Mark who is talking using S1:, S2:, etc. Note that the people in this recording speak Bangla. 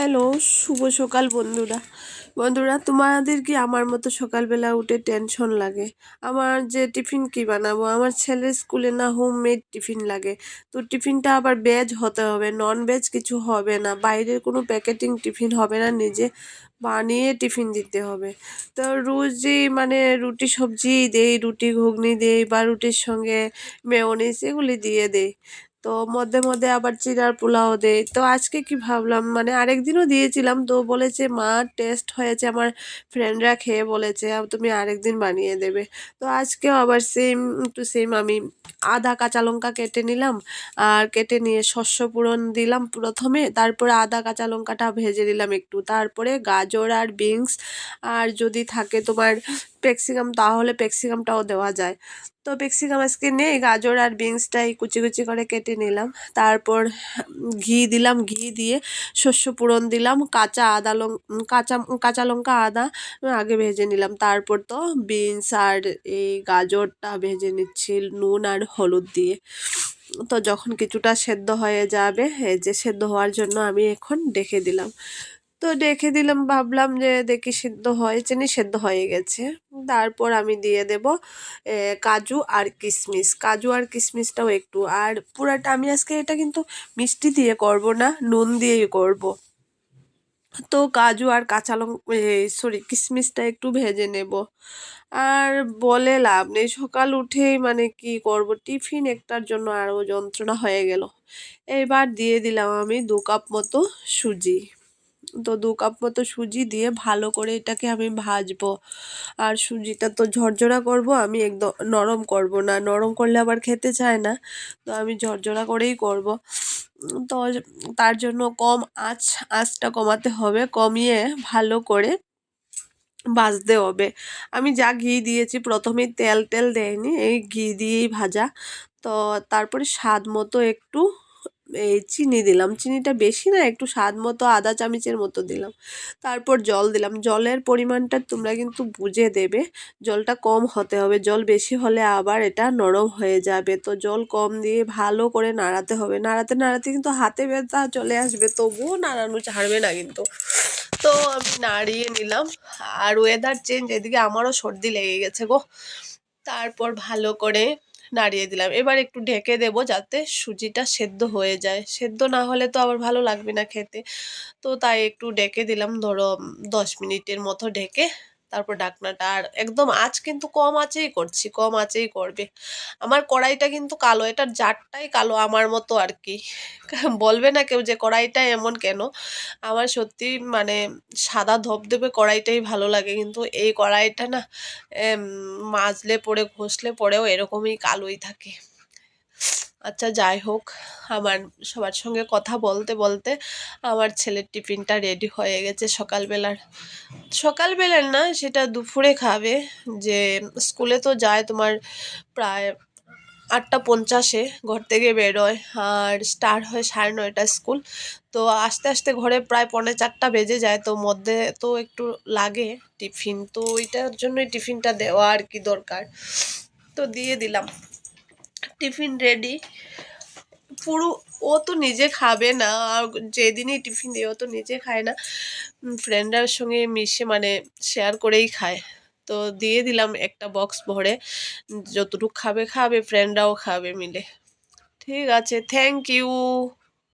S1: হ্যালো, শুভ সকাল বন্ধুরা। বন্ধুরা, তোমাদের কি আমার মতো সকালবেলা উঠে টেনশন লাগে? আমার যে টিফিন কি বানাবো, আমার ছেলের স্কুলে না হোমমেড টিফিন লাগে। তো টিফিনটা আবার ভেজ হতে হবে, নন ভেজ কিছু হবে না, বাইরের কোনো প্যাকেটিং টিফিন হবে না, নিজে বানিয়ে টিফিন দিতে হবে। তো রোজই রুটি সবজি দেই, রুটি ঘুগনি দেই বা রুটির সঙ্গে মেয়োনিজ এগুলি দিয়ে দেই। তো মধ্যে মধ্যে আবার চিড়ার পোলাও দেয়। তো আজকে কি ভাবলাম, আরেকদিনও দিয়েছিলাম, তো বলেছে মা টেস্ট হয়েছে, আমার ফ্রেন্ডরা খেয়ে বলেছে তুমি আরেকদিন বানিয়ে দেবে। তো আজকেও আবার সেম আমি আধা কাঁচা লঙ্কা কেটে নিলাম, আর কেটে নিয়ে শস্য পূরণ দিলাম প্রথমে, তারপরে আধা কাঁচা লঙ্কাটা ভেজে দিলাম একটু, তারপরে গাজর আর বিনস আর যদি থাকে তোমার ক্যাপসিকাম তাহলে ক্যাপসিকামটাও দেওয়া যায়। তো ক্যাপসিকাম আজকে নেই, গাজর আর বিনসটাই কুচি কুচি করে কেটে নিলাম। তারপর ঘি দিলাম, ঘি দিয়ে শস্য পূরণ দিলাম, কাঁচা লঙ্কা আদা আগে ভেজে নিলাম। তারপর তো বিনস আর এই গাজরটা ভেজে নিচ্ছি নুন আর হলুদ দিয়ে। তো যখন কিছুটা সেদ্ধ হয়ে যাবে, এই যে সেদ্ধ হওয়ার জন্য আমি এখন ডেকে দিলাম। তো ডেকে দিলাম, ভাবলাম যে দেখি সিদ্ধ হয়েছে নি, সেদ্ধ হয়ে গেছে। তারপর আমি দিয়ে দেব কাজু আর কিশমিশ, কাজু আর কিশমিশটাও একটু, আর পুরাটা আমি আজকে এটা কিন্তু মিষ্টি দিয়ে করব না, নুন দিয়েই করব। তো কাজু আর কাঁচা লঙ্কা কিশমিশটা একটু ভেজে নেব। আর বলে লাভ নেই, সকাল উঠেই কি করব, টিফিন একটার জন্য আরও যন্ত্রণা হয়ে গেল। এবার দিয়ে দিলাম আমি 2 কাপ মতো সুজি। তো 2 কাপ মতো সুজি দিয়ে ভালো করে এটাকে আমি ভাজবো। আর সুজিটা তো ঝরঝরা করব আমি, একদম নরম করব না, নরম করলে আবার খেতে চায় না। তো আমি ঝরঝরা করেই করব। তো তার জন্য আঁচটা কমাতে হবে, কমিয়ে ভালো করে ভাজতে হবে। আমি যা ঘি দিয়েছি প্রথমেই তেল টেল দেয়নি, এই ঘি দিয়েই ভাজা। তো তারপরে স্বাদ মতো একটু এই চিনি দিলাম, চিনিটা বেশি না, একটু স্বাদ মতো আধা চামচের মতো দিলাম। তারপর জল দিলাম, জলের পরিমাণটা তোমরা কিন্তু বুঝে দেবে, জলটা কম হতে হবে, জল বেশি হলে আবার এটা নরম হয়ে যাবে। তো জল কম দিয়ে ভালো করে নাড়াতে হবে, নাড়াতে নাড়াতে কিন্তু হাতে ব্যথা চলে আসবে, তবুও নাড়ানো ছাড়বে না কিন্তু। তো আমি নাড়িয়ে নিলাম, আর ওয়েদার চেঞ্জ, এদিকে আমারও সর্দি লেগে গেছে গো। তারপর ভালো করে নাড়িয়ে দিলাম, এবার একটু ঢেকে দেব যাতে সুজিটা সেদ্ধ হয়ে যায়, সেদ্ধ না হলে তো আবার ভালো লাগবে না খেতে। তো তাই একটু ঢেকে দিলাম, ধরো 10 মিনিটের মতো ঢেকে। তারপর ঢাকনাটা, আর একদম আঁচ কিন্তু কম আঁচেই করছি, কম আঁচেই করবে। আমার কড়াইটা কিন্তু কালো, এটার জারটাই কালো আমার মতো আর কি। বলবে না কেউ যে কড়াইটা এমন কেন। আমার সত্যি সাদা ধবধবে কড়াইটাই ভালো লাগে, কিন্তু এই কড়াইটা না মাজলে পরে ঘষলে পরেও এরকমই কালোই থাকে। আচ্ছা, যাই হোক, আমার সবার সঙ্গে কথা বলতে বলতে আমার ছেলের টিফিনটা রেডি হয়ে গেছে সকালবেলার না, সেটা দুপুরে খাবে। যে স্কুলে তো যায় তোমার প্রায় 8টা 50-এ ঘর থেকে বেরোয়, আর স্টার্ট হয় 9:30 স্কুল। তো আস্তে আস্তে ঘরে প্রায় 3:45 বেজে যায়, তো মধ্যে তো একটু লাগে টিফিন, তো ওইটার জন্যই টিফিনটা দেওয়া আর কি দরকার। তো দিয়ে দিলাম, টিফিন রেডি পুরো। ও তো নিজে খাবে না, আর যেদিনই টিফিন দিই ও তো নিজে খায় না, ফ্রেন্ডের সঙ্গে মিশে শেয়ার করেই খায়। তো দিয়ে দিলাম একটা বক্স ভরে, যতটুকু খাবে খাবে, ফ্রেন্ডরাও খাবে মিলে। ঠিক আছে, থ্যাংক ইউ।